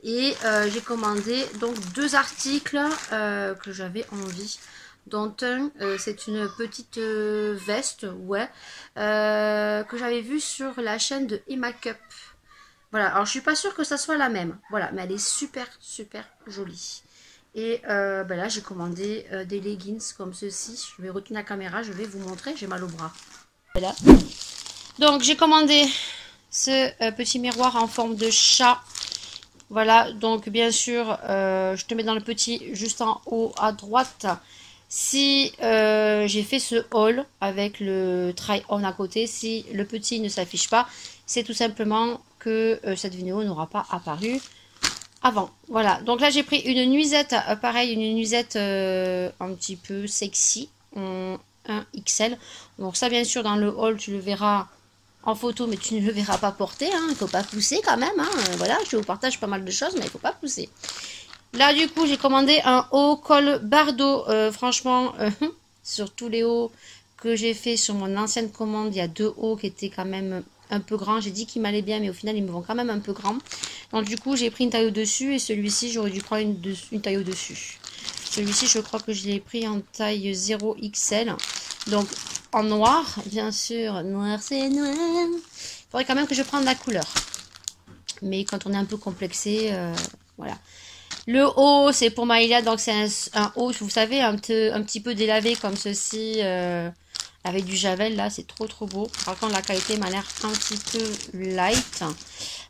Et j'ai commandé donc 2 articles que j'avais envie, dont un c'est une petite veste, ouais, que j'avais vue sur la chaîne de Emma-Cup. Voilà, alors je suis pas sûre que ça soit la même, voilà, mais elle est super super jolie. Et ben là j'ai commandé des leggings comme ceci. Je vais retourner la caméra, je vais vous montrer, j'ai mal au bras. Voilà. Donc j'ai commandé ce petit miroir en forme de chat. Voilà, donc bien sûr je te mets dans le petit juste en haut à droite. Si j'ai fait ce haul avec le try on à côté, si le petit ne s'affiche pas, c'est tout simplement que cette vidéo n'aura pas apparu avant. Voilà, donc là j'ai pris une nuisette, pareil, une nuisette un petit peu sexy, en 1XL. Donc ça bien sûr dans le haul tu le verras en photo, mais tu ne le verras pas porter, hein. Il ne faut pas pousser quand même, hein. Voilà, je vous partage pas mal de choses, mais il ne faut pas pousser. Là du coup j'ai commandé un haut col bardeau, franchement, sur tous les hauts que j'ai fait sur mon ancienne commande, il y a 2 hauts qui étaient quand même un peu grands. J'ai dit qu'ils m'allaient bien, mais au final ils me vont quand même un peu grands. Donc du coup j'ai pris une taille au-dessus et celui-ci j'aurais dû prendre une taille au-dessus. Celui-ci je crois que je l'ai pris en taille 0XL. Donc en noir, bien sûr, noir c'est noir. Il faudrait quand même que je prenne la couleur. Mais quand on est un peu complexé, voilà. Le haut c'est pour Maïlia, donc c'est un haut, vous savez, un petit peu délavé comme ceci. Avec du javel, là, c'est trop trop beau. Par contre, la qualité m'a l'air un petit peu light.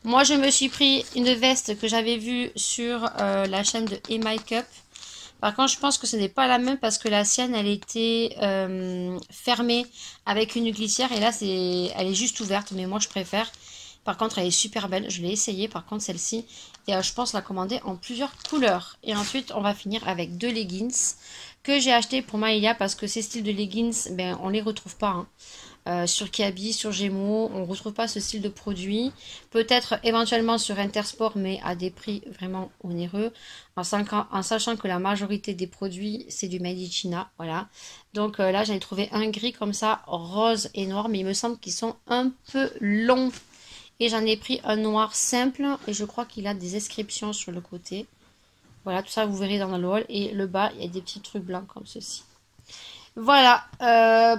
Moi, je me suis pris une veste que j'avais vue sur la chaîne de Emma-Cup. Par contre, je pense que ce n'est pas la même parce que la sienne, elle était fermée avec une glissière. Et là, elle est juste ouverte, mais moi, je préfère. Par contre, elle est super belle. Je l'ai essayée, par contre, celle-ci. Et je pense la commander en plusieurs couleurs. Et ensuite, on va finir avec 2 leggings que j'ai acheté pour Maïlia parce que ces styles de leggings, ben, on les retrouve pas, hein. Sur Kiabi, sur Gémeaux, on ne retrouve pas ce style de produit. Peut-être éventuellement sur Intersport, mais à des prix vraiment onéreux. En sachant que la majorité des produits, c'est du Made in China. Voilà. Donc là, j'en ai trouvé un gris comme ça, rose et noir, mais il me semble qu'ils sont un peu longs. Et j'en ai pris un noir simple et je crois qu'il a des inscriptions sur le côté. Voilà, tout ça vous verrez dans le haul. Et le bas, il y a des petits trucs blancs comme ceci. Voilà,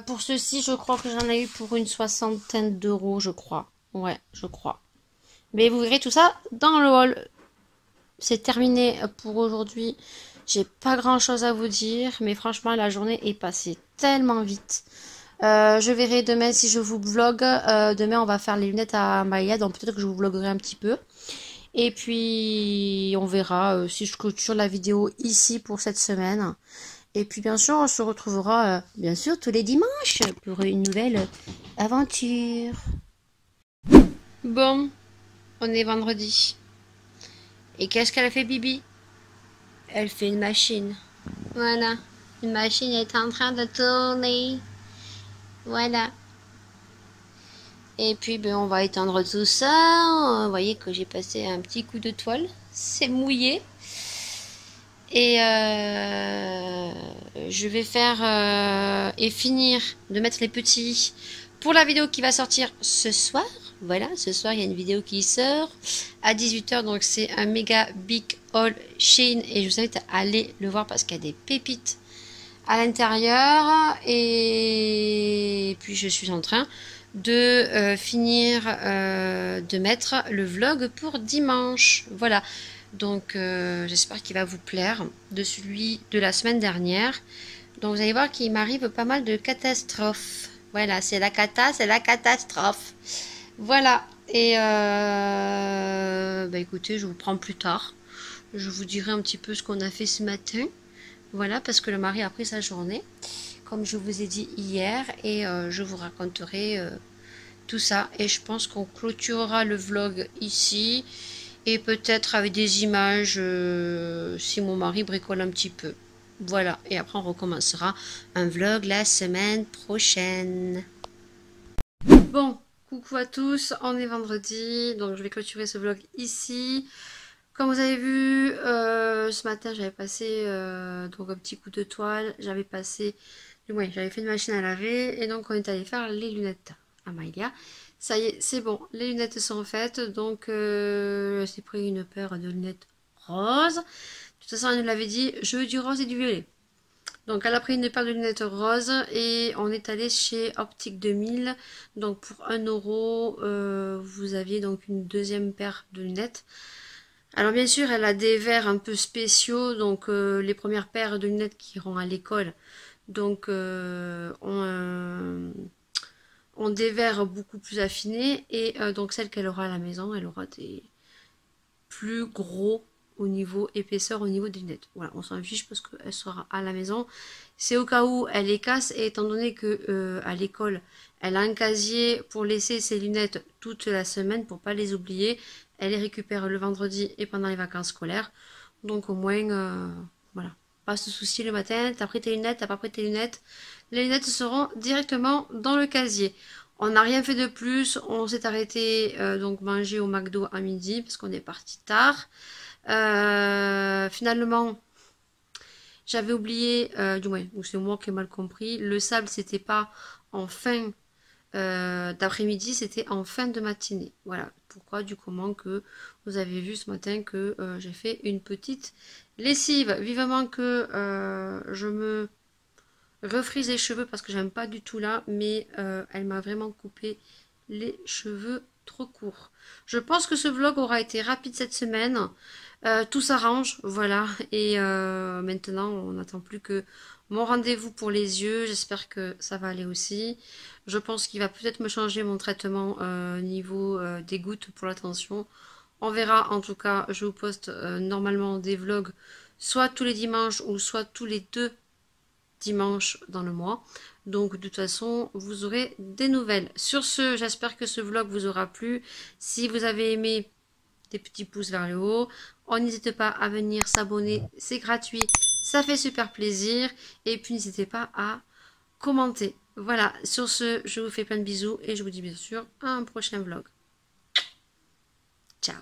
pour ceci, je crois que j'en ai eu pour une 60aine d'euros, je crois. Ouais, je crois. Mais vous verrez tout ça dans le haul. C'est terminé pour aujourd'hui. J'ai pas grand chose à vous dire, mais franchement, la journée est passée tellement vite. Je verrai demain si je vous vlog. Demain, on va faire les lunettes à Maya, donc peut-être que je vous vloguerai un petit peu. Et puis, on verra si je clôture la vidéo ici pour cette semaine. Et puis, bien sûr, on se retrouvera, bien sûr, tous les dimanches pour une nouvelle aventure. Bon, on est vendredi. Et qu'est-ce qu'elle fait, Bibi? Elle fait une machine. Voilà, une machine est en train de tourner. Voilà. Et puis, ben, on va étendre tout ça. Vous voyez que j'ai passé un petit coup de toile. C'est mouillé. Et je vais faire et finir de mettre les petits pour la vidéo qui va sortir ce soir. Voilà, ce soir, il y a une vidéo qui sort à 18 h. Donc, c'est un méga big haul Shein. Et je vous invite à aller le voir parce qu'il y a des pépites à l'intérieur. Et puis, je suis en train de finir de mettre le vlog pour dimanche. Voilà. Donc, j'espère qu'il va vous plaire de celui de la semaine dernière. Donc, vous allez voir qu'il m'arrive pas mal de catastrophes. Voilà, c'est la catastrophe. Voilà. Et, bah, écoutez, je vous prends plus tard. Je vous dirai un petit peu ce qu'on a fait ce matin. Voilà, parce que le mari a pris sa journée, comme je vous ai dit hier. Et je vous raconterai tout ça. Et je pense qu'on clôturera le vlog ici. Et peut-être avec des images si mon mari bricole un petit peu. Voilà, et après on recommencera un vlog la semaine prochaine. Bon, coucou à tous, on est vendredi, donc je vais clôturer ce vlog ici. Comme vous avez vu, ce matin j'avais passé donc un petit coup de toile, j'avais passé, du moins j'avais fait une machine à laver et donc on est allé faire les lunettes à Maïlia. Ça y est, c'est bon, les lunettes sont faites, donc j'ai pris une paire de lunettes roses. De toute façon elle nous l'avait dit, je veux du rose et du violet. Donc elle a pris une paire de lunettes roses et on est allé chez Optique 2000. Donc pour 1 € vous aviez donc une deuxième paire de lunettes. Alors bien sûr, elle a des verres un peu spéciaux, donc les premières paires de lunettes qui iront à l'école, donc ont des verres beaucoup plus affinés, et donc celle qu'elle aura à la maison, elle aura des plus gros au niveau épaisseur, au niveau des lunettes. Voilà, on s'en fiche parce qu'elle sera à la maison. C'est au cas où elle les casse, et étant donné que à l'école, elle a un casier pour laisser ses lunettes toute la semaine pour pas les oublier. Elle les récupère le vendredi et pendant les vacances scolaires. Donc au moins, voilà, pas se soucier le matin, t'as pris tes lunettes, t'as pas pris tes lunettes. Les lunettes seront directement dans le casier. On n'a rien fait de plus, on s'est arrêté donc manger au McDo à midi parce qu'on est parti tard. Finalement, j'avais oublié, du moins, ou c'est moi qui ai mal compris, le sable c'était pas en fin d'après-midi, c'était en fin de matinée. Voilà pourquoi du comment que vous avez vu ce matin que j'ai fait une petite lessive. Vivement que je me refrise les cheveux parce que j'aime pas du tout là, mais elle m'a vraiment coupé les cheveux trop courts. Je pense que ce vlog aura été rapide cette semaine. Tout s'arrange, voilà. Et maintenant, on n'attend plus que mon rendez-vous pour les yeux. J'espère que ça va aller aussi. Je pense qu'il va peut-être me changer mon traitement niveau des gouttes pour la tension. On verra. En tout cas, je vous poste normalement des vlogs soit tous les dimanches ou soit tous les 2 dimanches dans le mois. Donc de toute façon, vous aurez des nouvelles. Sur ce, j'espère que ce vlog vous aura plu. Si vous avez aimé, des petits pouces vers le haut. On n'hésite pas à venir s'abonner, c'est gratuit, ça fait super plaisir. Et puis n'hésitez pas à commenter. Voilà, sur ce, je vous fais plein de bisous et je vous dis bien sûr à un prochain vlog. Ciao.